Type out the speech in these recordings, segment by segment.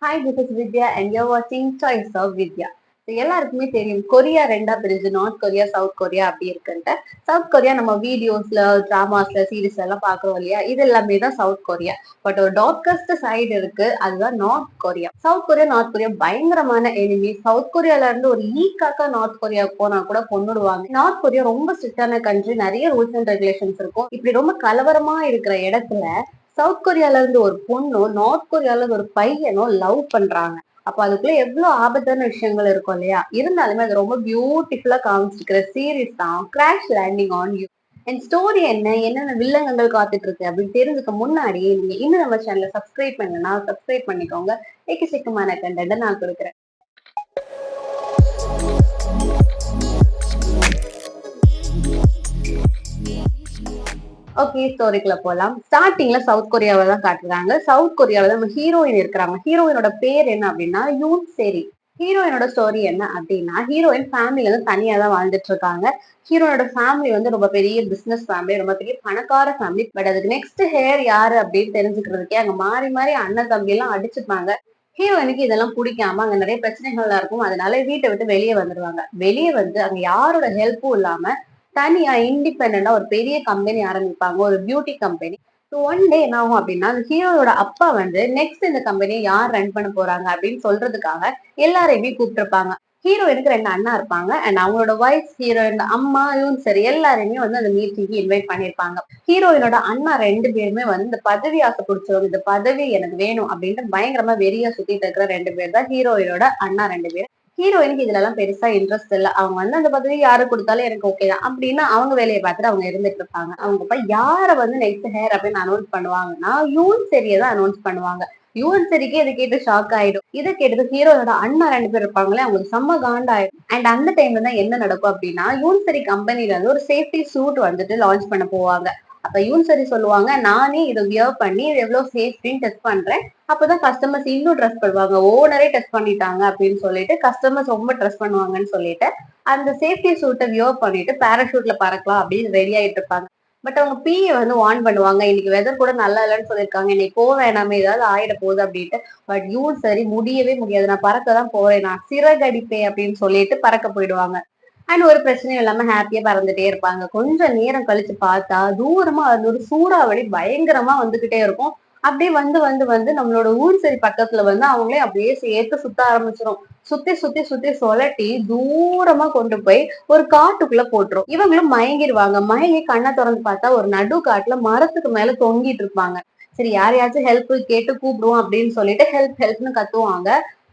Hi, this is Vidya and you're watching Choice of Vidya. எல்லாருக்குமே தெரியும் Korea ரெண்டா பிரிஞ்சு நார்த் கொரியா சவுத் கொரியா அப்படி இருக்குன்ட்டு. சவுத் கொரியா நம்ம வீடியோஸ்ல டிராமாஸ்ல சீரீஸ்ல எல்லாம் பாக்குறோம் இல்லையா, இது எல்லாமே தான் சவுத் கொரியா. பட் ஒரு டார்க்கஸ்ட் சைடு இருக்கு, அதுதான் north Korea. South Korea north Korea பயங்கரமான எனிமி. சவுத் கொரியால இருந்து ஒரு ஈக்காக்கா நார்த் கொரியாவுக்கு போனா கூட கொன்னுடுவாங்க. நார்த் கொரியா ரொம்ப ஸ்ட்ரிக்டான கண்ட்ரி, நிறைய ரூல்ஸ் அண்ட் ரெகுலேஷன்ஸ் இருக்கும். இப்படி ரொம்ப கலவரமா இருக்கிற இடத்துல சவுத் கொரியால இருந்து ஒரு பொண்ணும் நார்த் கொரியால இருந்து ஒரு பையனும் லவ் பண்றாங்க. அப்ப அதுக்குள்ள எவ்வளவு ஆபத்தான விஷயங்கள் இருக்கும் இல்லையா. இருந்தாலுமே அது ரொம்ப பியூட்டிஃபுல்லா காமிச்சிருக்கிற சீரீஸ் தான் crash landing on you. N story என்னென்ன வில்லங்கங்கள் காத்துட்டு இருக்கு அப்படின்னு தெரிஞ்சுக்க முன்னாடி நீங்க இன்னும் நம்ம சேனலை சப்ஸ்கிரைப் பண்ணலன்னா சப்ஸ்கிரைப் பண்ணிக்கோங்க. எக்கச்சக்கமான கண்டென்ட் நான் கொடுக்குறேன். ஓகே, ஸ்டோரிக்குள்ள போலாம். ஸ்டார்டிங்ல சவுத் கொரியாவை தான் காட்டுறாங்க. சவுத் கொரியாவில நம்ம ஹீரோயின் இருக்கிறாங்க. ஹீரோயினோட பேர் என்ன அப்படின்னா யூன் செரி. ஹீரோயினோட ஸ்டோரி என்ன அப்படின்னா, ஹீரோயின் ஃபேமிலில வந்து தனியா தான் வாழ்ந்துட்டு இருக்காங்க. ஹீரோனோட ஃபேமிலி வந்து ரொம்ப பெரிய பிசினஸ் ஃபேமிலி, ரொம்ப பெரிய பணக்கார ஃபேமிலி. பட் அதுக்கு நெக்ஸ்ட் ஹேர் யாரு அப்படின்னு தெரிஞ்சுக்கிறதுக்கே அங்க மாறி மாறி அண்ணன் தம்பி எல்லாம் அடிச்சுப்பாங்க. ஹீரோயினுக்கு இதெல்லாம் பிடிக்காம அங்க நிறைய பிரச்சனைகள்லாம் இருக்கும். அதனால வீட்டை விட்டு வெளியே வந்துருவாங்க. வெளியே வந்து அங்க யாரோட ஹெல்ப்பும் இல்லாம தனியா இண்டிபெண்டா ஒரு பெரிய கம்பெனி ஆரம்பிப்பாங்க, ஒரு beauty company. So one day என்ன ஆகும் அப்படின்னா, அந்த ஹீரோயோட அப்பா வந்து நெக்ஸ்ட் இந்த கம்பெனியை யார் ரன் பண்ண போறாங்க அப்படின்னு சொல்றதுக்காக எல்லாரையுமே கூப்பிட்டுருப்பாங்க. ஹீரோயினுக்கு ரெண்டு அண்ணா இருப்பாங்க அண்ட் அவங்களோட ஒய்ஃப், ஹீரோயின் அம்மாவும் சரி எல்லாரையுமே வந்து அந்த மீட்டிங்க்கு இன்வைட் பண்ணிருப்பாங்க. ஹீரோயினோட அண்ணா ரெண்டு பேருமே வந்து இந்த பதவி ஆசை பிடிச்சவங்க, இந்த பதவி எனக்கு வேணும் அப்படின்ட்டு பயங்கரமா வெறியா சுத்திட்டு இருக்கிற ரெண்டு பேர் தான் ஹீரோயினோட அண்ணா ரெண்டு பேர். ஹீரோயினுக்கு இதுல எல்லாம் பெருசா இன்ட்ரெஸ்ட் இல்ல. அவங்க வந்து அந்த பதவி யாரு கொடுத்தாலும் எனக்கு ஓகே தான் அப்படின்னு அவங்க வேலையை பார்த்துட்டு அவங்க இருந்துட்டு இருப்பாங்க. அவங்க இப்ப யார வந்து நெக்ஸ்ட் ஹேர் அப்படின்னு அனௌன்ஸ் பண்ணுவாங்கன்னா யூன் செரியை தான் அனௌன்ஸ் பண்ணுவாங்க. யூன் செரிக்கு இதை கேட்டு ஷாக் ஆயிடும். இதை கேட்டது ஹீரோயோட அண்ணா ரெண்டு பேர் இருப்பாங்களே, அவங்களுக்கு செம்ம காண்டாயிடும். அண்ட் அந்த டைம்ல தான் என்ன நடக்கும் அப்படின்னா, யூன் செரி கம்பெனில இருந்து ஒரு சேஃப்டி சூட் வந்துட்டு லான்ச் பண்ண போவாங்க. அப்ப யூன் செரி சொல்லுவாங்க, நானே இதை வியர் பண்ணி இது எவ்வளவு சேஃப்டின்னு டெஸ்ட் பண்றேன். அப்பதான் கஸ்டமர்ஸ் இன்னும் ட்ரஸ்ட் பண்ணுவாங்க. ஓனரே டெஸ்ட் பண்ணிட்டாங்க அப்படின்னு சொல்லிட்டு கஸ்டமர்ஸ் ரொம்ப ட்ரஸ்ட் பண்ணுவாங்கன்னு சொல்லிட்டு அந்த சேஃப்டி சூட்டை வியர் பண்ணிட்டு பேராஷூட்ல பறக்கலாம் அப்படின்னு ரெடி ஆயிட்டு இருப்பாங்க. பட் அவங்க பிஏ வந்து வார்ன் பண்ணுவாங்க, இன்னைக்கு வெதர் கூட நல்லா இல்லைன்னு சொல்லியிருக்காங்க, இன்னைக்கு போக வேணாமே ஏதாவது ஆயிட போகுது அப்படின்ட்டு. பட் யூன் சரி முடியவே முடியாது, நான் பறக்கதான் போறேன், நான் சிறகடிப்பேன் அப்படின்னு சொல்லிட்டு பறக்க போயிடுவாங்க. அண்ட் ஒரு பிரச்சனையும் இல்லாம ஹாப்பியா பறந்துட்டே இருப்பாங்க. கொஞ்சம் நேரம் கழிச்சு பார்த்தா தூரமா அது ஒரு சூறாவளி பயங்கரமா வந்துகிட்டே இருக்கும். அப்படியே வந்து வந்து வந்து நம்மளோட ஊர் சரி பக்கத்துல வந்து அவங்களே அப்படியே சேர்த்து சுத்த ஆரம்பிச்சிடும். சுத்தி சுத்தி சுத்தி சொலட்டி தூரமா கொண்டு போய் ஒரு காட்டுக்குள்ள போட்டுரும். இவங்களும் மயங்கிடுவாங்க. மயங்கி கண்ணை திறந்து பார்த்தா ஒரு நடு காட்டுல மரத்துக்கு மேல தொங்கிட்டு இருப்பாங்க. சரி, யாரையாச்சும் ஹெல்ப் கேட்டு கூப்பிடுவோம் அப்படின்னு சொல்லிட்டு ஹெல்ப் ஹெல்ப்னு கத்துவாங்க.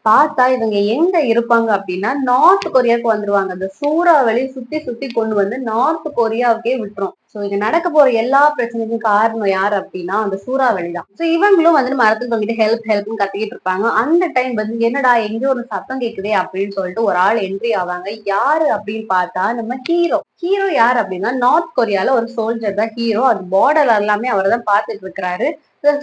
பார்த்தா இவங்க எங்க இருப்பாங்க அப்படின்னா நார்த் கொரியாவுக்கு வந்துருவாங்க. அந்த சூறாவளி சுத்தி சுத்தி கொண்டு வந்து நார்த் கொரியாவுக்கே விட்டுரும். சோ இங்க நடக்க போற எல்லா பிரச்சனைக்கும் காரணம் யாரு அப்படின்னா அந்த சூறாவளி தான். சோ இவங்களும் வந்து மரத்துக்கு தொங்கிட்டு ஹெல்ப் ஹெல்ப்னு கத்திக்கிட்டு இருப்பாங்க. அந்த டைம் வந்து என்னடா எங்க ஒரு சத்தம் கேக்குதே அப்படின்னு சொல்லிட்டு ஒரு ஆள் என்ட்ரி ஆவாங்க. யாரு அப்படின்னு பார்த்தா நம்ம ஹீரோ. ஹீரோ யார் அப்படின்னா நார்த் கொரியால ஒரு சோல்ஜர் தான் ஹீரோ. அது பார்டர் எல்லாமே அவர் தான் பாத்துட்டு இருக்கிறாரு.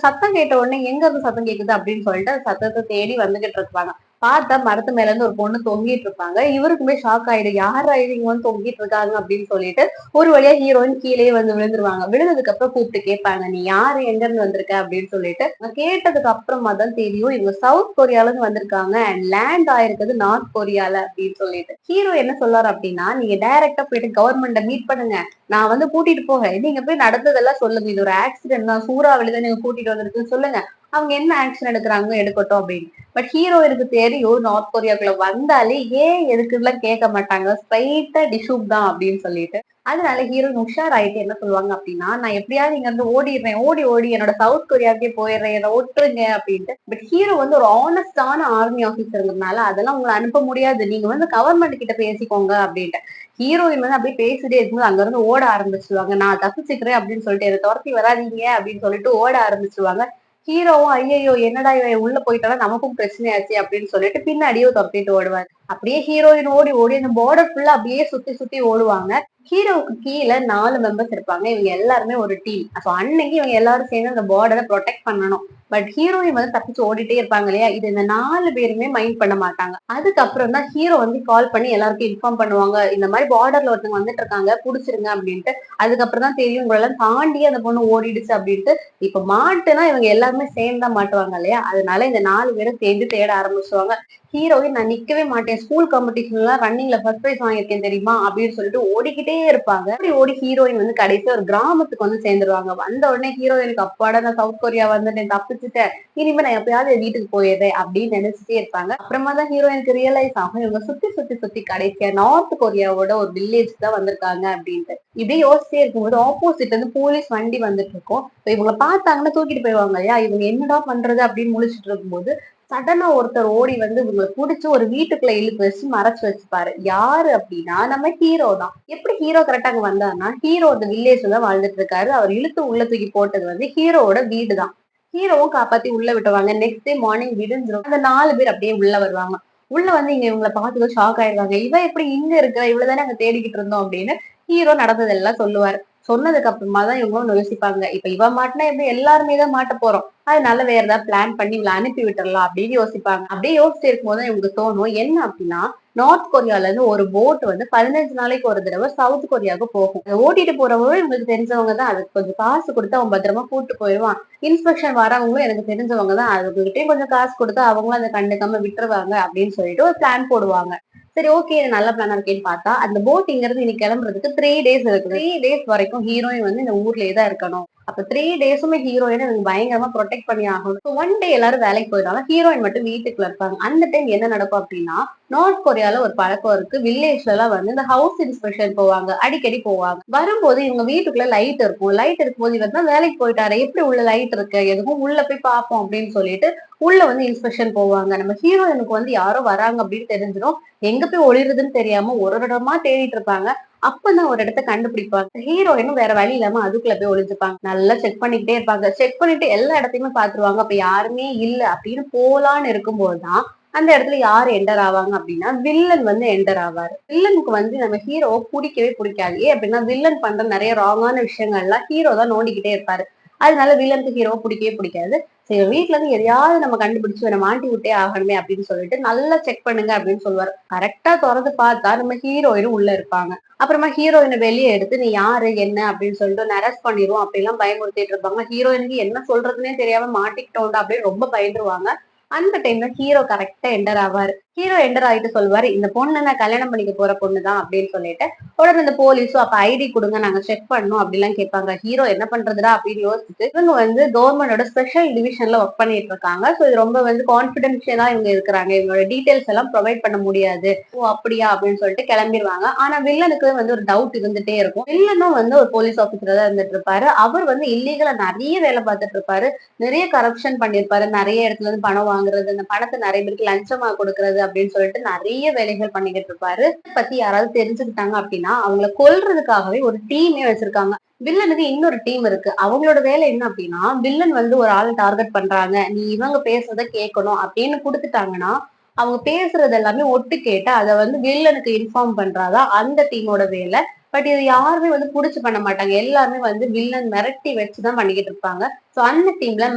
சத்தம் கேட்ட உடனே எங்க இருந்து சத்தம் கேக்குது அப்படின்னு சொல்லிட்டு அந்த சத்தத்தை தேடி வந்துகிட்டு இருப்பாங்க. பார்த்தா மரத்து மேல இருந்து ஒரு பொண்ணு தொங்கிட்டு இருப்பாங்க. இவருக்குமே ஷாக் ஆயிடும், யார் இவங்க வந்து தொங்கிட்டு இருக்காங்க அப்படின்னு சொல்லிட்டு ஒரு வழியா ஹீரோயின் கீழே வந்து விழுந்துருவாங்க. விழுந்ததுக்கு அப்புறம் கூப்பிட்டு கேட்பாங்க, நீ யாரு, எங்க இருந்து வந்திருக்க அப்படின்னு சொல்லிட்டு. கேட்டதுக்கு அப்புறமா தான் தெரியும் இவங்க சவுத் கொரியால இருந்து வந்திருக்காங்க அண்ட் லேண்ட் ஆயிருக்குது நார்த் கொரியால அப்படின்னு சொல்லிட்டு. ஹீரோ என்ன சொல்றாரு அப்படின்னா, நீங்க டைரக்டா போயிட்டு கவர்மெண்ட மீட் பண்ணுங்க, நான் வந்து கூட்டிட்டு போக, நீங்க போய் நடந்ததெல்லாம் சொல்லுங்க, இது ஒரு ஆக்சிடென்ட் தான், சூறாவளி தான் நீங்க கூட்டிட்டு வந்திருக்குன்னு சொல்லுங்க, அவங்க என்ன ஆக்ஷன் எடுக்கிறாங்க எடுக்கட்டும் அப்படின்னு. பட் ஹீரோயினுக்கு தெரியும் நார்த் கொரியாக்குள்ள வந்தாலே ஏன் எதுக்குலாம் கேட்க மாட்டாங்க, ஸ்ட்ரைட்டா டிஷூப் தான் அப்படின்னு சொல்லிட்டு. அதனால ஹீரோயின் உஷார் ஆயிட்டு என்ன சொல்லுவாங்க அப்படின்னா, நான் எப்படியாவது இங்க இருந்து ஓடிடுறேன், ஓடி ஓடி என்னோட சவுத் கொரியாவுக்கே போயிடுறேன், என்னை ஒட்டுருங்க அப்படின்ட்டு. பட் ஹீரோ வந்து ஒரு ஆனஸ்டான ஆர்மி ஆபீசருங்கிறதுனால அதெல்லாம் உங்களை அனுப்ப முடியாது, நீங்க வந்து கவர்மெண்ட் கிட்ட பேசிக்கோங்க அப்படின்ட்டு. ஹீரோயின் வந்து அப்படியே பேசிட்டே இருக்கும்போது அங்க இருந்து ஓட ஆரம்பிச்சிருவாங்க. நான் தப்பிச்சுக்கிறேன் அப்படின்னு சொல்லிட்டு, என்னை துரத்தி வராதீங்க அப்படின்னு சொல்லிட்டு ஓட ஆரம்பிச்சிருவாங்க. ஹீரோவும் ஐயையோ என்னடா இவன் உள்ள போயிட்டானா நமக்கும் பிரச்சனையாச்சு அப்படின்னு சொல்லிட்டு பின்னாடியே துரத்திட்டு ஓடுவாரு. அப்படியே ஹீரோயின் ஓடி ஓடி அந்த பார்டர் ஃபுல்லா அப்படியே சுத்தி சுத்தி ஓடுவாங்க. ஹீரோவுக்கு கீழ 4 மெம்பர்ஸ் இருப்பாங்க. இவங்க எல்லாருமே ஒரு டீம். சோ அன்னைக்கு இவங்க எல்லாரும் சேர்ந்து அந்த பார்டர புரொடெக்ட் பண்ணணும். பட் ஹீரோயின் வந்து தப்பிச்சு ஓடிட்டே இருப்பாங்க இல்லையா? இது இந்த 4 பேருமே மைண்ட் பண்ண மாட்டாங்க. அதுக்கப்புறம் தான் ஹீரோ வந்து கால் பண்ணி எல்லாருக்கும் இன்ஃபார்ம் பண்ணுவாங்க. இந்த மாரி பார்டர்ல ஒருத்தவங்க வந்துட்டு இருக்காங்க. புடிச்சிருங்க அப்டின்ட்டு. அதுக்கப்புறம் தான் தெரியும் உங்களெல்லாம் தாண்டி அந்த பொண்ணு ஓடிடுச்சு அப்டின்ட்டு. இப்ப மாட்டுனா இவங்க எல்லாருமே சேர்ந்து தான் மாட்டுவாங்க இல்லையா? அதனால இந்த 4 பேரும் சேர்ந்து தேட ஆரம்பிச்சுருவாங்க. ஹீரோயின் நான் நிக்கவே மாட்டேன். ஸ்கூல் காம்படிஷன்லாம் ரன்னிங்ல ஃபர்ஸ்ட் பிரைஸ் வாங்கியிருக்கேன் தெரியுமா? அப்படின்னு சொல்லிட்டு ஓடிக்கிட்டே இருப்பாங்க. அப்படி ஓடி ஹீரோயின் வந்து கடைசியா ஒரு கிராமத்துக்கு வந்து சேர்ந்துருவாங்க. வந்த உடனே ஹீரோயினுக்கு அப்பாடா நான் சவுத் கொரியா வந்துட்டேன், தப்பிச்சுட்டேன். இனிமே நான் எப்பயாவது என் வீட்டுக்கு போயிடுறேன் அப்படின்னு நினைச்சிட்டே இருப்பாங்க. அப்புறமா தான் ஹீரோயினுக்கு ரியலைஸ் ஆகும் இவங்க சுத்தி சுத்தி சுத்தி கடைசியா நார்த் கொரியாவோட ஒரு வில்லேஜ் தான் வந்திருக்காங்க அப்படின்ட்டு. இப்படியே யோசிச்சே இருக்கும்போது ஆப்போசிட்ல இருந்து போலீஸ் வண்டி வந்துட்டு இருக்கும். இப்ப இவங்க பார்த்தாங்கன்னா தூக்கிட்டு போயிடுவாங்க இல்லையா? இவங்க என்னடா பண்றது அப்படின்னு முழிச்சிட்டு இருக்கும்போது சடனா ஒருத்தர் ஓடி வந்து இவங்களை புடிச்சு ஒரு வீட்டுக்குள்ள இழுத்து வச்சு மறைச்சு வச்சுப்பாரு. யாரு அப்படின்னா நம்ம ஹீரோ தான். எப்படி ஹீரோ கரெக்டா அங்க வந்தாருன்னா, ஹீரோ அந்த வில்லேஜ்ல தான் வாழ்ந்துட்டு இருக்காரு. அவர் இழுத்து உள்ள தூக்கி போட்டது வந்து ஹீரோவோட வீடு தான். ஹீரோவும் காப்பாத்தி உள்ள விட்டுருவாங்க. நெக்ஸ்ட் டே மார்னிங் விடிஞ்சிரும். அந்த 4 பேர் அப்படியே உள்ள வருவாங்க. உள்ள வந்து இங்க இவங்கள பார்த்துட்டு ஷாக் ஆயிருவாங்க. இவ எப்படி இங்க இருக்கிற? இவ்வளவுதானே அங்க தேடிக்கிட்டு இருந்தோம் அப்படின்னு ஹீரோ நடந்ததெல்லாம் சொல்லுவாரு. சொன்னதுக்கு அப்புறமா தான் இவங்களும் யோசிப்பாங்க. இப்ப இவ மாட்டினா எப்படி எல்லாருமே தான் மாட்ட போறோம். அதனால வேற ஏதாவது பிளான் பண்ணி இவள அனுப்பி விட்டுறலாம் அப்படின்னு யோசிப்பாங்க. அப்படியே யோசிச்சு இருக்கும்போது தான் இவங்களுக்கு தோணும். என்ன அப்படின்னா, நார்த் கொரியால இருந்து ஒரு போட் வந்து 15 நாளைக்கு ஒரு தடவை சவுத் கொரியாவுக்கு போகும். அதை ஓட்டிட்டு போறவங்களும் இவங்களுக்கு தெரிஞ்சவங்க தான். அதுக்கு கொஞ்சம் காசு கொடுத்து அவன் பத்திரமா கூட்டு போயிடுவான். இன்ஸ்பெக்ஷன் வரவங்களும் எனக்கு தெரிஞ்சவங்க தான். அதுகிட்டயும் கொஞ்சம் காசு கொடுத்து அவங்களும் அதை கண்டுக்காம விட்டுருவாங்க அப்படின்னு சொல்லிட்டு ஒரு பிளான் போடுவாங்க. சரி ஓகே இது நல்ல பிளானா இருக்கேன்னு பார்த்தா அந்த போட் இங்க இருந்து இன்னைக்கு கிளம்புறதுக்கு 3 டேஸ் இருக்கு. 3 டேஸ் வரைக்கும் ஹீரோயின் வந்து இந்த ஊர்லயே தான் இருக்கணும். அப்ப 3 டேஸுமே ஹீரோயினை இவங்க பயங்கரமா ப்ரொடெக்ட் பண்ணி ஆகணும். ஒன் டே எல்லாரும் வேலைக்கு போயிடுவாங்க. ஹீரோயின் மட்டும் வீட்டுக்குள்ள இருப்பாங்க. அந்த டைம் என்ன நடக்கும் அப்படின்னா, நார்த் கொரியால ஒரு பழக்கம் இருக்கு. வில்லேஜ்ல எல்லாம் வந்து இந்த ஹவுஸ் இன்ஸ்பெக்ஷன் போவாங்க. அடிக்கடி போவாங்க. வரும்போது இவங்க வீட்டுக்குள்ள லைட் இருக்கும். லைட் இருக்கும்போது இவர் தான் வேலைக்கு போயிட்டாரு. எப்படி உள்ள லைட் இருக்கு? எதுவும் உள்ள போய் பார்ப்போம் அப்படின்னு சொல்லிட்டு உள்ள வந்து இன்ஸ்பெக்ஷன் போவாங்க. நம்ம ஹீரோயினுக்கு வந்து யாரோ வராங்க அப்படின்னு தெரிஞ்சிடும். எங்க போய் ஒளிருதுன்னு தெரியாம ஒரு இடமா தேடிட்டு இருப்பாங்க. அப்பதான் ஒரு இடத்த கண்டுபிடிப்பாங்க. ஹீரோயினும் வேற வழி இல்லாம அதுக்குள்ள போய் ஒளிஞ்சுப்பாங்க. நல்லா செக் பண்ணிக்கிட்டே இருப்பாங்க. செக் பண்ணிட்டு எல்லா இடத்தையுமே பாத்துருவாங்க. அப்ப யாருமே இல்ல அப்படின்னு போலான்னு இருக்கும்போதுதான் அந்த இடத்துல யாரு என்டர் ஆவாங்க அப்படின்னா வில்லன் வந்து என்டர் ஆவாரு. வில்லனுக்கு வந்து நம்ம ஹீரோவை பிடிக்கவே பிடிக்காது. ஏன் அப்படின்னா வில்லன் பண்ற நிறைய ராங்கான விஷயங்கள்லாம் ஹீரோ தான் நோண்டிக்கிட்டே இருப்பாரு. அதனால வில்லனுக்கு ஹீரோவை பிடிக்கவே பிடிக்காது. சரி வீட்டுல இருந்து எதையாவது நம்ம கண்டுபிடிச்சு இவனை மாட்டி விட்டே ஆகணுமே அப்படின்னு சொல்லிட்டு நல்லா செக் பண்ணுங்க அப்படின்னு சொல்லுவாரு. கரெக்டா திறந்து பார்த்தா நம்ம ஹீரோயினும் உள்ள இருப்பாங்க. அப்புறமா ஹீரோயினை வெளியே எடுத்து நீ யாரு என்ன அப்படின்னு சொல்லிட்டு அரெஸ்ட் பண்ணிடுவோம் அப்படிலாம் பயமுறுத்திட்டு இருப்பாங்க. ஹீரோயினுக்கு என்ன சொல்றதுன்னே தெரியாம மாட்டிக்கிட்டோம்டா அப்படின்னு ரொம்ப பயந்துருவாங்க. அந்த டைம்ல ஹீரோ கரெக்டா என்டர் ஆவாரு. ஹீரோ என்டர் ஆயிட்டு சொல்லுவாரு இந்த பொண்ணு நான் கல்யாணம் பண்ணிக்க போற பொண்ணுதான் அப்படின்னு சொல்லிட்டு உடனே இந்த போலீஸும் அப்ப ஐடி கொடுங்க நாங்க செக் பண்ணோம் அப்படிலாம் கேட்பாங்க. ஹீரோ என்ன பண்றதுடா அப்படின்னு யோசிச்சுட்டு இவங்க வந்து கவர்மெண்டோட ஸ்பெஷல் டிவிஷன்ல ஒர்க் பண்ணிட்டு இருக்காங்க. சோ இது ரொம்ப வந்து கான்பிடென்ஷியலா இவங்க இருக்கிறாங்க. இவங்களோட டீடைல்ஸ் எல்லாம் ப்ரொவைட் பண்ண முடியாது. ஓ அப்படியா அப்படின்னு சொல்லிட்டு கிளம்பிடுவாங்க. ஆனா வில்லனுக்கு வந்து ஒரு டவுட் இருந்துட்டே இருக்கும். வில்லனும் வந்து ஒரு போலீஸ் ஆபீசரா தான் இருந்துட்டு இருப்பாரு. அவர் வந்து இல்லீகலா நிறைய வேலை பார்த்துட்டு இருப்பாரு. நிறைய கரப்ஷன் பண்ணிருப்பாரு. நிறைய இடத்துல இருந்து பணம் வாங்குறது, அந்த பணத்தை நிறைய பேருக்கு லஞ்சமா கொடுக்கறது அப்படின்னு சொல்லிட்டு நிறைய வேலைகள் பண்ணிக்கிட்டு இருப்பாரு. இதை பத்தி யாராவது தெரிஞ்சுக்கிட்டாங்க அப்படின்னா அவங்கள கொல்றதுக்காகவே ஒரு டீமே வச்சிருக்காங்க. வில்லனுக்கு இன்னொரு டீம் இருக்கு. அவங்களோட வேலை என்ன அப்படின்னா வில்லன் வந்து ஒரு ஆளை டார்கெட் பண்றாங்க. நீ இவங்க பேசுறத கேட்கணும் அப்படின்னு கொடுத்துட்டாங்கன்னா அவங்க பேசுறது எல்லாமே ஒட்டு கேட்டு அதை வந்து வில்லனுக்கு இன்ஃபார்ம் பண்றாதான் அந்த டீமோட வேலை. பட் இது யாருமே வந்து புடிச்சு பண்ண மாட்டாங்க. எல்லாருமே வந்து வில்லன் மிரட்டி வச்சுதான் பண்ணிக்கிட்டு இருப்பாங்க. சோ அந்த டீம்ல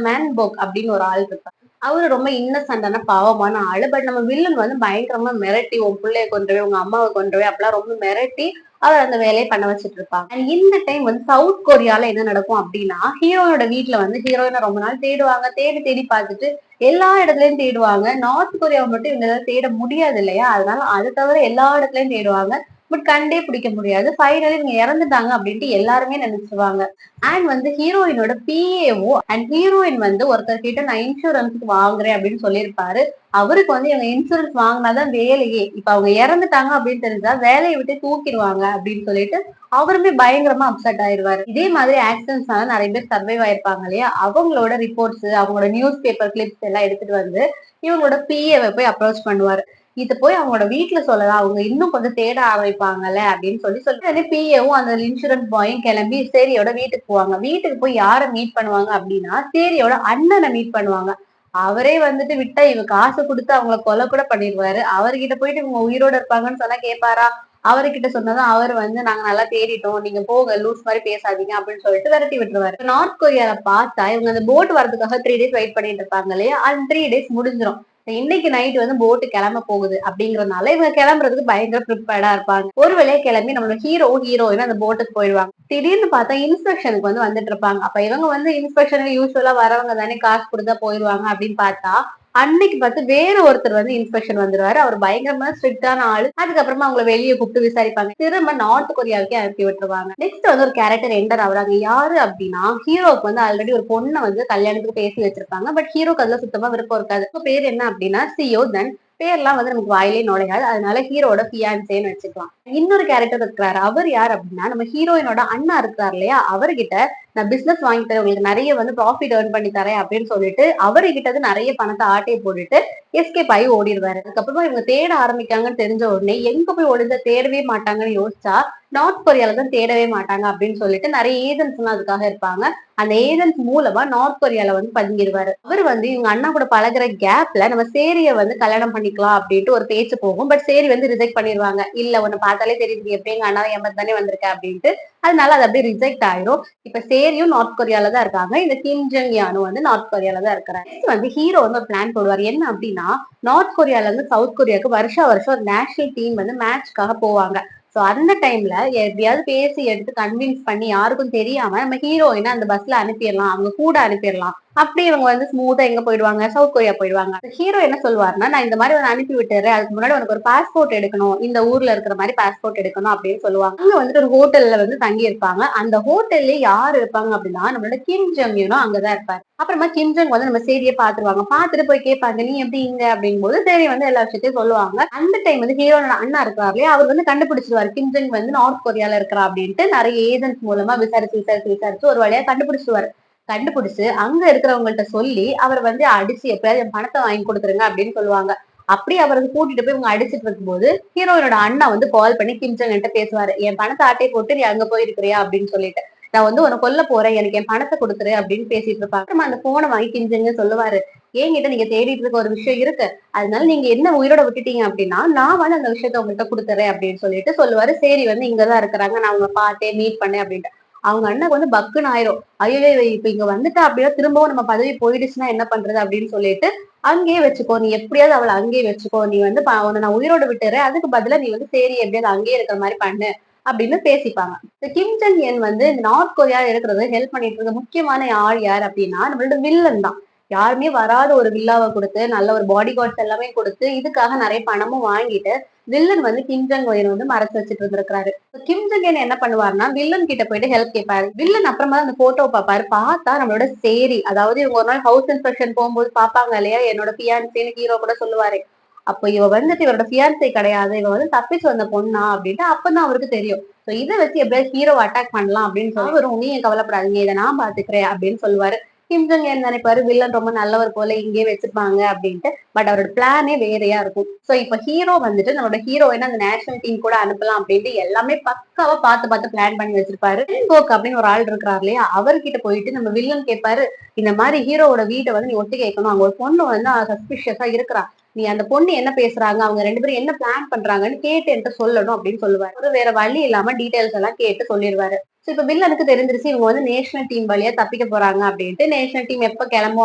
மேன்போக் அப்படின்னு ஒரு ஆள் இருப்பாரு. அவரு ரொம்ப இன்னசென்டான பாவமான ஆளு. பட் நம்ம வில்லன் வந்து பயங்கரமா மிரட்டி உன் பிள்ளைய கொண்டுவே உங்க அம்மாவை கொண்டுவே அப்படிலாம் ரொம்ப மிரட்டி அவர் அந்த வேலையை பண்ண வச்சுட்டு இருப்பாங்க. அண்ட் இந்த டைம் வந்து சவுத் கொரியால என்ன நடக்கும் அப்படின்னா ஹீரோனோட வீட்டுல வந்து ஹீரோயினை ரொம்ப நாள் தேடுவாங்க. தேடி தேடி பார்த்துட்டு எல்லா இடத்துலயும் தேடுவாங்க. நார்த் கொரியாவை மட்டும் இவங்க தேட முடியாது இல்லையா? அதனால அதை தவிர எல்லா இடத்துலயும் தேடுவாங்க. பட் கண்டே பிடிக்க முடியாது. ஃபைனலி இவங்க இறந்துட்டாங்க அப்படின்ட்டு எல்லாருமே நினைச்சுருவாங்க. அண்ட் வந்து ஹீரோயினோட பிஏஓ அண்ட் ஹீரோயின் வந்து ஒருத்தர் கிட்ட நான் இன்சூரன்ஸ்க்கு வாங்குறேன் அப்படின்னு சொல்லியிருப்பாரு. அவருக்கு வந்து இவங்க இன்சூரன்ஸ் வாங்கினாதான் வேலையே. இப்ப அவங்க இறந்துட்டாங்க அப்படின்னு தெரிஞ்சா வேலையை விட்டு தூக்கிடுவாங்க அப்படின்னு சொல்லிட்டு அவருமே பயங்கரமா அப்செட் ஆயிருவாரு. இதே மாதிரி ஆக்சிடென்ட்ஸ்னால நிறைய பேர் சர்வைவ் ஆயிருப்பாங்க இல்லையா? அவங்களோட ரிப்போர்ட்ஸ் அவங்களோட நியூஸ் பேப்பர் கிளிப்ஸ் எல்லாம் எடுத்துட்டு வந்து இவங்களோட பிஏவை போய் அப்ரோச் பண்ணுவாரு. இத போய் அவங்களோட வீட்டுல சொல்லலாம். அவங்க இன்னும் கொஞ்சம் தேட ஆரம்பிப்பாங்கல்ல அப்படின்னு சொல்லி பிஏவும் அந்த இன்சூரன்ஸ் பாயும் கிளம்பி சேரியோட வீட்டுக்கு போவாங்க. வீட்டுக்கு போய் யார மீட் பண்ணுவாங்க அப்படின்னா சேரியோட அண்ணனை மீட் பண்ணுவாங்க. அவரே வந்துட்டு விட்டா இவ காசு கொடுத்து அவங்கள கொலை கூட பண்ணிடுவாரு. அவர்கிட்ட போயிட்டு இவங்க உயிரோட இருப்பாங்கன்னு சொன்னா கேட்பாரா? அவர்கிட்ட சொன்னதும் அவர் வந்து நாங்க நல்லா தேடிட்டோம், நீங்க போங்க லூஸ் மாதிரி பேசாதீங்க அப்படின்னு சொல்லிட்டு விரட்டி விட்டுருவாரு. நார்த் கொரியால பார்த்தா இவங்க அந்த போட் வரதுக்காக 3 டேஸ் வெயிட் பண்ணிட்டு இருப்பாங்க இல்லையா, அந்த 3 டேஸ் முடிஞ்சிரும். இன்னைக்கு நைட் வந்து போட்டு கிளம்ப போகுது அப்படிங்கறதுனால இவங்க கிளம்புறதுக்கு பயங்கர ப்ரிப்பேர்டா இருப்பாங்க. ஒரு வேளையை கிளம்பி நம்மளோட ஹீரோயின் அந்த போட்டுக்கு போயிடுவாங்க. திடீர்னு பார்த்தா இன்ஸ்பெக்ஷனுக்கு வந்து வந்துட்டு இருப்பாங்க. அப்ப இவங்க வந்து இன்ஸ்பெக்ஷனுக்கு யூஸ்வலா வரவங்க தானே, காசு கொடுத்தா போயிருவாங்க அப்படின்னு பார்த்தா, அன்னைக்கு பார்த்து வேற ஒருத்தர் வந்து இன்ஸ்பெக்ஷன் வந்துருவாரு. அவர் பயங்கரமா ஸ்ட்ரிக்டான ஆளு. அதுக்கப்புறமா அவங்கள வெளியே கூப்பிட்டு விசாரிப்பாங்க. திரும்ப நார்த் கொரியாவுக்கே அனுப்பி விட்டுருவாங்க. நெக்ஸ்ட் வந்து ஒரு கேரக்டர் என்டர் ஆகுறாங்க. யாரு அப்படின்னா, ஹீரோவுக்கு வந்து ஆல்ரெடி ஒரு பொண்ணை வந்து கல்யாணத்துக்கு பேசி வச்சிருப்பாங்க. பட் ஹீரோக்கு அதுல சுத்தமா விருப்பம் இருக்காது. பேர் என்ன அப்படின்னா சியோ தன். பேர்லாம் வந்து நமக்கு வாயிலே நுழையாது. அதனால ஹீரோட ஃபியான்சேன்னு வச்சுக்கலாம். இன்னொரு கேரக்டர் இருக்கிறாரு. அவர் யார் அப்படின்னா, நம்ம ஹீரோயினோட அண்ணா இருக்கிறார் இல்லையா, அவர்கிட்ட நான் பிசினஸ் வாங்கி தரேன், உங்களுக்கு நிறைய வந்து ப்ராஃபிட் ஏர்ன் பண்ணி தரேன் அப்படின்னு சொல்லிட்டு அவர்கிட்ட இருந்து நிறைய பணத்தை ஆட்டையை போட்டுட்டு எஸ்கேப் ஆகி ஓடிடுவாரு. அதுக்கப்புறமா இவங்க தேட ஆரம்பிக்காங்கன்னு தெரிஞ்ச உடனே எங்க போய் ஒளிஞ்சா தேடவே மாட்டாங்கன்னு யோசிச்சா நார்த் கொரியால தான் தேடவே மாட்டாங்க அப்படின்னு சொல்லிட்டு நிறைய ஏஜென்ட்ஸ் எல்லாம் அதுக்காக இருப்பாங்க. அந்த ஏஜென்ட்ஸ் மூலமா நார்த் கொரியால வந்து பதுங்கிடுவாரு. அவர் வந்து இவங்க அண்ணா கூட பழகுற கேப்ல நம்ம சேரிய வந்து கல்யாணம் பண்ணிக்கலாம் அப்படின்ட்டு ஒரு பேச்சு போகும். பட் சேரி வந்து ரிஜெக்ட் பண்ணிடுவாங்க. இல்ல உன்னை பார்த்தாலே தெரியுது எப்படி எங்க அண்ணா ஏமாத்து தானே வந்திருக்க அப்படின்ட்டு. அதனால அது அப்படியே ரிஜெக்ட் ஆயிரும். இப்ப சேரியும் நார்த் கொரியால தான் இருக்காங்க. இந்த கிம் ஜங் யானும் வந்து நார்த் கொரியால தான் இருக்கிறாங்க. நெக்ஸ்ட் வந்து ஹீரோ வந்து ஒரு பிளான் போடுவார். என்ன அப்படின்னா, நார்த் கொரியால இருந்து சவுத் கொரியாவுக்கு வருஷம் ஒரு நேஷனல் டீம் வந்து மேட்ச்க்காக போவாங்க. சோ அந்த டைம்ல எப்படியாவது பேசி எடுத்து கன்வின்ஸ் பண்ணி யாருக்கும் தெரியாம நம்ம ஹீரோயினை அந்த பஸ்ல அனுப்பிடலாம், அவங்க கூட அனுப்பிடலாம். அப்படி இவங்க வந்து ஸ்மூத்தா எங்க போயிடுவாங்க, சவுத் கொரியா போயிடுவாங்க. ஹீரோ என்ன சொல்லுவாருன்னா, நான் இந்த மாதிரி வந்து அனுப்பி விட்டுறேன், அதுக்கு முன்னாடி உனக்கு ஒரு பாஸ்போர்ட் எடுக்கணும், இந்த ஊர்ல இருக்கிற மாதிரி பாஸ்போர்ட் எடுக்கணும் அப்படின்னு சொல்லுவாங்க. அங்க வந்துட்டு ஒரு ஹோட்டல்ல வந்து தங்கி இருப்பாங்க. அந்த ஹோட்டல்ல யார் இருப்பாங்க அப்படின்னா, நம்மளோட கிம் ஜங் யூனும் அங்கதான் இருப்பாரு. அப்புறமா கிம் ஜங் வந்து நம்ம செய்தியை பாத்துருவாங்க. பாத்துட்டு போய் கேட்பாங்க, நீ எப்படி இங்க அப்படிங்கும் போது சரி வந்து எல்லா விஷயத்தையும் சொல்லுவாங்க. அந்த டைம் வந்து ஹீரோனோட அண்ணா இருக்காரு இல்லையா, அவர் வந்து கண்டுபிடிச்சிருவாரு கிம் ஜங் வந்து நார்த் கொரியால இருக்கிறா அப்படின்ட்டு. நிறைய ஏஜென்ட்ஸ் மூலமா விசாரிச்சு ஒரு வழியா கண்டுபிடிச்சிருவாரு. கண்டுபிடிச்சு அங்க இருக்கிறவங்கள்ட்ட சொல்லி அவர் வந்து அடிச்சு எப்படியாவது என் பணத்தை வாங்கி கொடுத்துருங்க அப்படின்னு சொல்லுவாங்க. அப்படி அவருக்கு கூட்டிட்டு போய் இவங்க அடிச்சிட்டு இருக்கும்போது ஹீரோயினோட அண்ணா வந்து கால் பண்ணி கிம் ஜங் கிட்ட பேசுவாரு. என் பணத்தை ஆட்டை போட்டு நீ அங்க போயிருக்கிறியா அப்படின்னு சொல்லிட்டு, நான் வந்து உன்னை கொல்ல போறேன், எனக்கு என் பணத்தை கொடுத்துரு அப்படின்னு பேசிட்டு இருப்பாங்க. அப்புறமா அந்த போனை வாங்கி கிம் ஜங் சொல்லுவாரு, என்கிட்ட நீங்க தேடிட்டு இருக்க ஒரு விஷயம் இருக்கு, அதனால நீங்க என்ன உயிரோட விட்டுட்டீங்க அப்படின்னா நான் வந்து அந்த விஷயத்த உங்கள்கிட்ட கொடுத்துறேன் அப்படின்னு சொல்லிட்டு சொல்லுவாரு. சரி வந்து இங்கதான் இருக்கிறாங்க, நான் உங்களை பார்த்தேன் மீட் பண்ணேன் அப்படின்ட்டு. அவங்க அண்ணனுக்கு வந்து பக்குன்னு ஆயிரும். ஐயோ இப்ப இங்க வந்துட்டா அப்படின்னா திரும்பவும் நம்ம பதவி போயிடுச்சுன்னா என்ன பண்றது அப்படின்னு சொல்லிட்டு, அங்கேயே வச்சுக்கோ, நீ எப்படியாவது அவளை அங்கேயே வச்சுக்கோ, நீ வந்து உன்னை நான் உயிரோட விட்டுறேன், அதுக்கு பதிலா நீ வந்து சரி எப்படியாவது அங்கேயே இருக்கிற மாதிரி பண்ணு அப்படின்னு பேசிப்பாங்க. இந்த கிம் ஜங் என் வந்து இந்த நார்த் கொரியால இருக்கிறது ஹெல்ப் பண்ணிட்டு இருக்க முக்கியமான ஆள் யார் அப்படின்னா, நம்மளோட வில்லன் தான். யாருமே வராத ஒரு வில்லாவை கொடுத்து நல்ல ஒரு பாடி கார்ட்ஸ் எல்லாமே கொடுத்து இதுக்காக நிறைய பணமும் வாங்கிட்டு வில்லன் வந்து கிம் ஜங் ஒயன் வந்து மறைச்சு வச்சுட்டு இருந்திருக்காரு. கிம் ஜங் ஒயன் என்ன பண்ணுவாருன்னா, வில்லன் கிட்ட போயிட்டு ஹெல்ப் கேட்பாரு. வில்லன் அப்புறமா அந்த போட்டோவை பார்ப்பாரு. பார்த்தா நம்மளோட சேரி, அதாவது இவங்க ஒரு நாள் ஹவுஸ் இன்ஸ்பெக்ஷன் போகும்போது பாப்பாங்க இல்லையா, என்னோட பியான்சேன்னு ஹீரோ கூட சொல்லுவாரு. அப்போ இவ வந்துட்டு இவரோட பியான்சே கிடையாது, இவ வந்து தப்பிச்சு வந்த பொண்ணா அப்படின்ட்டு அப்பதான் அவருக்கு தெரியும். சோ இதை வச்சு எப்படியாவது ஹீரோவை அட்டாக் பண்ணலாம் அப்படின்னு சொல்லி அவரும், நீ கவலைப்படாதீங்க, இதை நான் பாத்துக்கிறேன் அப்படின்னு சொல்லுவாரு. கிம் ஜங் ஏன் நினைப்பாரு, வில்லன் ரொம்ப நல்லவர் போல இங்கே வச்சிருப்பாங்க அப்படின்ட்டு. பட் அவரோட பிளானே வேறையா இருக்கும். சோ இப்ப ஹீரோ வந்துட்டு நம்மளோட ஹீரோயினை அந்த நேஷனல் டீம் கூட அனுப்பலாம் அப்படின்ட்டு எல்லாமே பக்காவா பார்த்து பிளான் பண்ணி வச்சிருப்பாரு. போக் அப்படின்னு ஒரு ஆள் இருக்கிறாரு இல்லையா, அவர்கிட்ட போயிட்டு நம்ம வில்லன் கேட்பாரு, இந்த மாதிரி ஹீரோவோட வீட்டை வந்து நீ ஒட்டு கேட்கணும், அங்க ஒரு பொண்ணு வந்து சஸ்பிஷியஸா இருக்கிறா, நீ அந்த பொண்ணு என்ன பேசுறாங்க, அவங்க 2 பேரும் என்ன பிளான் பண்றாங்கன்னு கேட்டு என்கிட்ட சொல்லணும் அப்படின்னு சொல்லுவாரு. ஒரு வேற வழி இல்லாம டீடைல்ஸ் எல்லாம் கேட்டு சொல்லிடுவாரு. இப்ப வில்லனுக்கு தெரிஞ்சிருச்சு இவங்க வந்து நேஷனல் டீம் வழியா தப்பிக்க போறாங்க அப்படின்ட்டு. நேஷனல் டீம் எப்ப கிளம்பும்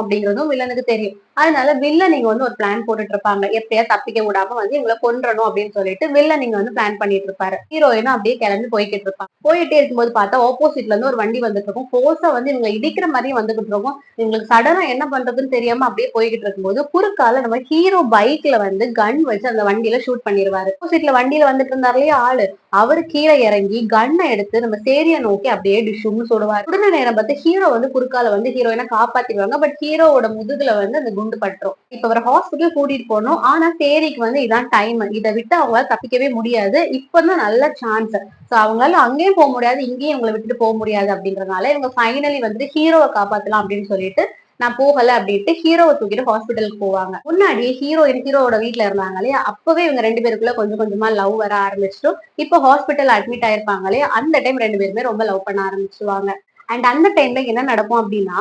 அப்படிங்கிறதும் வில்லனுக்கு தெரியும். அதனால வில்லன் நீங்க வந்து ஒரு பிளான் போட்டுட்டு இருப்பாங்க, எப்படியா தப்பிக்க விடாம வந்து இவங்களை கொன்றணும் அப்படின்னு சொல்லிட்டு வில்லன் நீங்க வந்து பிளான் பண்ணிட்டு இருப்பாரு. ஹீரோயினும் அப்படியே கிளம்பி போய்கிட்டு இருப்பாங்க. போயிட்டே இருக்கும்போது பார்த்தா ஆப்போசிட்ல இருந்து ஒரு வண்டி வந்துட்டு இருக்கும். போர்ஸா வந்து இவங்க இடிக்கிற மாதிரியும் வந்துகிட்டு இருக்கும். இவங்களுக்கு சடனா என்ன பண்றதுன்னு தெரியாம அப்படியே போய்கிட்டு இருக்கும்போது குறுக்கால நம்ம ஹீரோ பைக்ல வந்து கன் வச்சு அந்த வண்டியில ஷூட் பண்ணிடுவாரு. ஆப்போசிட்ல வண்டியில வந்துட்டு இருந்தாரு இல்லையா ஆளு, அவரு கீழே இறங்கி கன்னை எடுத்து நம்ம சேரிய நோக்கி அப்படியே டிஷ்ஷும்னு சொல்லுவாரு. உடனே நேரம் பார்த்து ஹீரோ வந்து குறுக்கால வந்து ஹீரோயினை காப்பாத்திடுவாங்க. பட் ஹீரோவோட முதுகுல வந்து அந்த குண்டு பட்டுரும். இப்ப அவர் ஹாஸ்பிட்டல் கூட்டிட்டு போகணும். ஆனா சேரிக்கு வந்து இதான் டைம், இதை விட்டு அவங்களால தப்பிக்கவே முடியாது, இப்பதான் நல்ல சான்ஸ். சோ அவங்களால அங்கேயும் போக முடியாது, இங்கேயும் இவங்களை விட்டுட்டு போக முடியாது அப்படின்றதுனால இவங்க ஃபைனலி வந்து ஹீரோவை காப்பாத்தலாம் அப்படின்னு சொல்லிட்டு நான் போகல அப்படின்ட்டு ஹீரோவை தூக்கிட்டு ஹாஸ்பிட்டலுக்கு போவாங்க. முன்னாடி ஹீரோவோட வீட்டுல இருந்தாங்க இல்லையா, அப்பவே இவங்க 2 பேருக்குள்ள கொஞ்சம் கொஞ்சமா லவ் வர ஆரம்பிச்சிட்டோம். இப்போ ஹாஸ்பிட்டல் அட்மிட் ஆயிருப்பாங்க இல்லையா, அந்த டைம் 2 பேருமே ரொம்ப லவ் பண்ண ஆரம்பிச்சுவாங்க. அண்ட் அந்த டைம்ல என்ன நடக்கும் அப்படின்னா,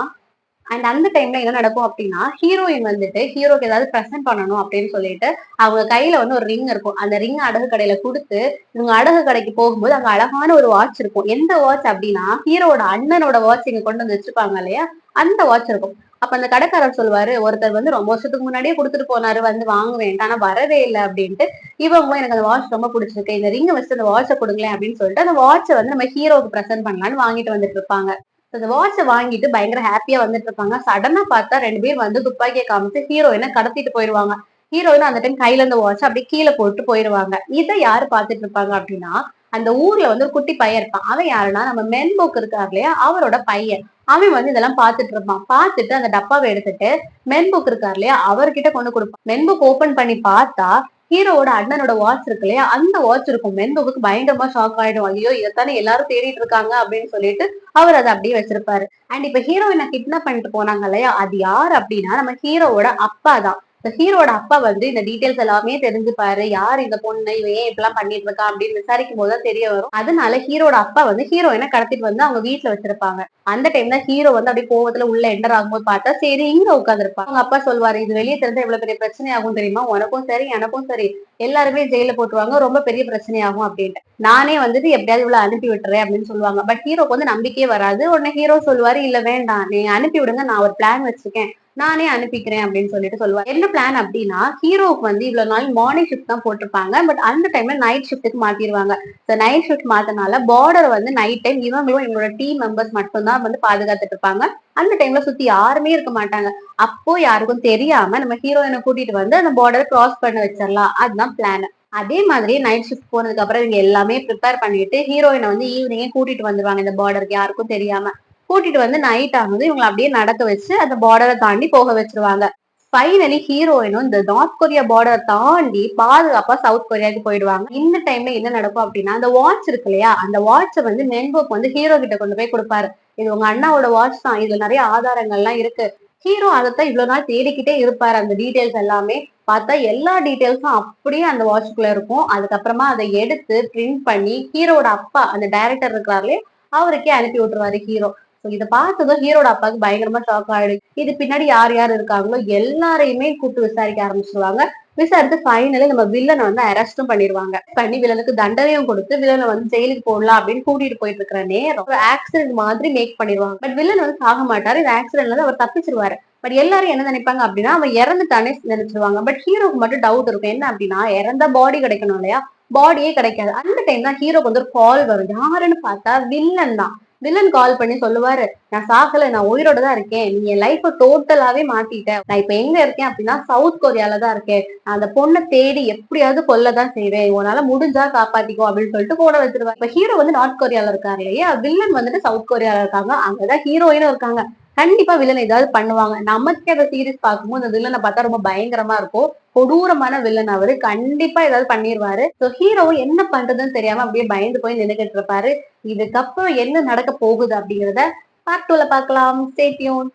அண்ட் அந்த டைம்ல என்ன நடக்கும் அப்படின்னா, ஹீரோயின் வந்துட்டு ஹீரோக்கு ஏதாவது பிரசன்ட் பண்ணணும் அப்படின்னு சொல்லிட்டு, அவங்க கையில வந்து ஒரு ரிங் இருக்கும். அந்த ரிங் அடகு கடையில குடுத்து, இவங்க அடகு கடைக்கு போகும்போது அங்க அழகான ஒரு வாட்ச் இருக்கும். எந்த வாட்ச் அப்படின்னா, ஹீரோவோட அண்ணனோட வாட்ச் இங்க கொண்டு வந்து வச்சிருப்பாங்க இல்லையா? அந்த வாட்ச் இருக்கும். அப்ப அந்த கடைக்காரர் சொல்லுவாரு, ஒருத்தர் வந்து ரொம்ப வருஷத்துக்கு முன்னாடியே குடுத்துட்டு போனாரு வந்து வாங்குவேன்ட்டு. ஆனா வரவே இல்ல அப்படின்ட்டு. இவங்களும் எனக்கு அந்த வாட்ச் ரொம்ப புடிச்சிருக்கு. இந்த ரிங்க வச்சுட்டு அந்த வாட்ச குடுங்களேன் அப்படின்னு சொல்லிட்டு, அந்த வாட்ச வந்து நம்ம ஹீரோவுக்கு பிரசன்ட் பண்ணலான்னு வாங்கிட்டு வந்துட்டு இருப்பாங்க. அந்த வாட்ச வாங்கிட்டு பயங்கர ஹாப்பியா வந்துட்டு இருப்பாங்க. சடனா பார்த்தா 2 பேர் வந்து துப்பாக்கிய காமிச்சு ஹீரோயின கடத்திட்டு போயிருவாங்க. ஹீரோயின் அந்த டைம் கையில இருந்த வாட்ச அப்படியே கீழ போட்டு போயிருவாங்க. இத யாரு பார்த்துட்டு இருப்பாங்க அப்படின்னா, அந்த ஊர்ல வந்து ஒரு குட்டி பையன் இருப்பான். அவன் யாருன்னா, நம்ம மென்போக் இருக்கார் இல்லையா? அவரோட பையன். அவன் வந்து இதெல்லாம் பார்த்துட்டு இருப்பான். பார்த்துட்டு அந்த டப்பாவ எடுத்துட்டு மென்புக் இருக்கார் இல்லையா? அவர்கிட்ட கொண்டு குடுப்பான். மென்புக் ஓப்பன் பண்ணி பார்த்தா, ஹீரோவோட அண்ணனோட வாட்ச் இருக்கு இல்லையா? அந்த வாட்ச் இருக்கும். மென்புக்குக்கு பயங்கரமா ஷாக் ஆயிடும். ஐயோ! இதத்தானே எல்லாரும் தேடிட்டு இருக்காங்க அப்படின்னு சொல்லிட்டு, அவர் அத அப்படியே வச்சிருப்பாரு. அண்ட் இப்ப ஹீரோயின கிட்னாப் பண்ணிட்டு போனாங்க இல்லையா? அது யார் அப்படின்னா, நம்ம ஹீரோவோட அப்பா தான். இந்த ஹீரோவோட அப்பா வந்து இந்த டீடைல்ஸ் எல்லாமே தெரிஞ்சுப்பாரு. யார் இந்த பொண்ணு? இவ ஏன் இப்படிலாம் பண்ணிட்டு இருக்கா? அப்படின்னு விசாரிக்கும் போது தான் தெரிய வரும். அதனால ஹீரோட அப்பா வந்து ஹீரோயின கடத்திட்டு வந்து அவங்க வீட்ல வச்சிருப்பாங்க. அந்த டைம்ல ஹீரோ வந்து அப்படியே கோவத்துல உள்ள என்டர் ஆகும்போது பார்த்தா, சரி இங்க உட்கார்ந்திருப்பா. அவங்க அப்பா சொல்வாரு, "இது வெளிய தெரிஞ்சா எவ்வளவு பெரிய பிரச்சனை ஆகும் தெரியுமா? உனக்கும் சரி, எனக்கும் சரி. எல்லாருமே ஜெயில்ல போட்டுருவாங்க. ரொம்ப பெரிய பிரச்சனையாகும்" அப்படின்ட்டு. நானே வந்துட்டு எப்படியாவது இவள அனுப்பி விட்டுறேன் அப்படின்னு சொல்லுவாங்க. பட் ஹீரோக்கு வந்து நம்பிக்கையே வராது. உடனே ஹீரோ சொல்லுவாரு, "இல்ல வேண்டாம். நீங்க அனுப்பி விடுங்க. நான் ஒரு பிளான் வச்சிருக்கேன். நானே அனுப்பிக்கிறேன்" அப்படின்னு சொல்லிட்டு சொல்லுவாரு. என்ன பிளான் அப்படின்னா, ஹீரோவுக்கு வந்து இவ்வளவு நாள் மார்னிங் ஷிஃப்ட் தான் போட்டிருப்பாங்க. பட் அந்த டைம்ல நைட் ஷிஃப்ட்டுக்கு மாத்திருவாங்க. இந்த நைட் ஷிஃப்ட் மாத்தனால பார்டர் வந்து நைட் டைம் இவங்களும் எங்களோட டீம் மெம்பர்ஸ் மட்டும் தான் வந்து பாதுகாத்துட்டு இருப்பாங்க. அந்த டைம்ல சுத்தி யாருமே இருக்க மாட்டாங்க. அப்போ யாருக்கும் தெரியாம நம்ம ஹீரோயின கூட்டிட்டு வந்து அந்த பார்டர கிராஸ் பண்ண வச்சிரலாம். அதுதான் பிளான். அதே மாதிரி நைட் ஷிஃப்ட் போனதுக்கு அப்புறம் இவங்க எல்லாமே ப்ரிப்பேர் பண்ணிட்டு ஹீரோயின வந்து ஈவினிங்கே கூட்டிட்டு வந்துருவாங்க இந்த பார்டருக்கு யாருக்கும் தெரியாம. கூட்டிட்டு வந்து நைட் ஆனதும் இவங்கள அப்படியே நடக்க வச்சு அந்த பார்டர தாண்டி போக வச்சுருவாங்க. ஃபைனலி ஹீரோயினும் இந்த நார்த் கொரியா பார்டர தாண்டி பாதுகாப்பா சவுத் கொரியாவுக்கு போயிடுவாங்க. இந்த டைம்ல என்ன நடக்கும் அப்படின்னா, அந்த வாட்ச் இருக்கு இல்லையா? அந்த வாட்ச வந்து மென்போக் வந்து ஹீரோ கிட்ட கொண்டு போய் குடுப்பாரு. இது உங்க அண்ணாவோட வாட்ச் தான். இதுல நெறைய ஆதாரங்கள்லாம் இருக்கு. ஹீரோ அதத்தான் இவ்வளவு நாள் தேடிக்கிட்டே இருப்பாரு. அந்த டீடைல்ஸ் எல்லாமே. பார்த்தா எல்லா டீடைல்ஸும் அப்படியே அந்த வாட்ச்க்குள்ள இருக்கும். அதுக்கப்புறமா அத எடுத்து பிரிண்ட் பண்ணி ஹீரோவோட அப்பா அந்த டைரக்டர் இருக்கிறார்லயே அவருக்கே அனுப்பி விட்டுருவாரு ஹீரோ. சோ இத பார்த்ததும் ஹீரோட அப்பாவுக்கு பயங்கரமா ஷாக் ஆயிடும். இது பின்னாடி யார் யார் இருக்காங்களோ எல்லாரையுமே கூப்பிட்டு விசாரிக்க ஆரம்பிச்சுருவாங்க. விசாரித்து ஃபைனலி நம்ம வில்லனை வந்து அரெஸ்டும் பண்ணிருவாங்க. பண்ணி வில்லனுக்கு தண்டனையும் கொடுத்து வில்லனை வந்து ஜெயிலுக்கு போடலாம் அப்படின்னு கூட்டிட்டு போயிட்டு இருக்கிற நேரம் ஒரு ஆக்சிடென்ட் மாதிரி மேக் பண்ணிடுவாங்க. பட் வில்லன் வந்து சாக மாட்டாரு. இந்த ஆக்சிடென்ட்ல இருந்து அவர் தப்பிச்சிருவாரு. பட் எல்லாரும் என்ன நினைப்பாங்க அப்படின்னா அவன் இறந்துட்டானே நினைச்சிருவாங்க. பட் ஹீரோக்கு மட்டும் டவுட் இருக்கும். என்ன அப்படின்னா இறந்த பாடி கிடைக்கணும் இல்லையா? பாடியே கிடைக்காது. அந்த டைம் தான் ஹீரோக்கு வந்து ஒரு கால் வரும். யாருன்னு பார்த்தா வில்லன் தான். வில்லன் கால் பண்ணி சொல்லுவாரு, "நான் சாகல. நான் உயிரோட தான் இருக்கேன். நீ என் லைஃப டோட்டலாவே மாத்திட்ட. நான் இப்ப எங்க இருக்கேன் அப்படின்னா, சவுத் கொரியால தான் இருக்கேன். நான் அந்த பொண்ண தேடி எப்படியாவது கொல்ல தான் செய்வேன். உன்னால முடிஞ்சா காப்பாத்திக்கோ" அப்படின்னு சொல்லிட்டு போட வச்சிருவாரு. இப்ப ஹீரோ வந்து நார்த் கொரியால இருக்காரு இல்லையா? வில்லன் வந்துட்டு சவுத் கொரியால இருக்காங்க. அங்கதான் ஹீரோயினும் இருக்காங்க. கண்டிப்பா வில்லன் ஏதாவது பண்ணுவாங்க. நமக்கே அந்த சீரிஸ் பார்க்கும்போது அந்த வில்லனை பார்த்தா ரொம்ப பயங்கரமா இருக்கும். கொடூரமான வில்லன் அவரு. கண்டிப்பா ஏதாவது பண்ணிருவாரு. சோ ஹீரோவும் என்ன பண்றதுன்னு தெரியாம அப்படியே பயந்து போய் நின்னுகிட்டு இருப்பாரு. இதுக்கப்புறம் என்ன நடக்க போகுது அப்படிங்கிறத பார்ட் 2ல பார்க்கலாம். Stay tune.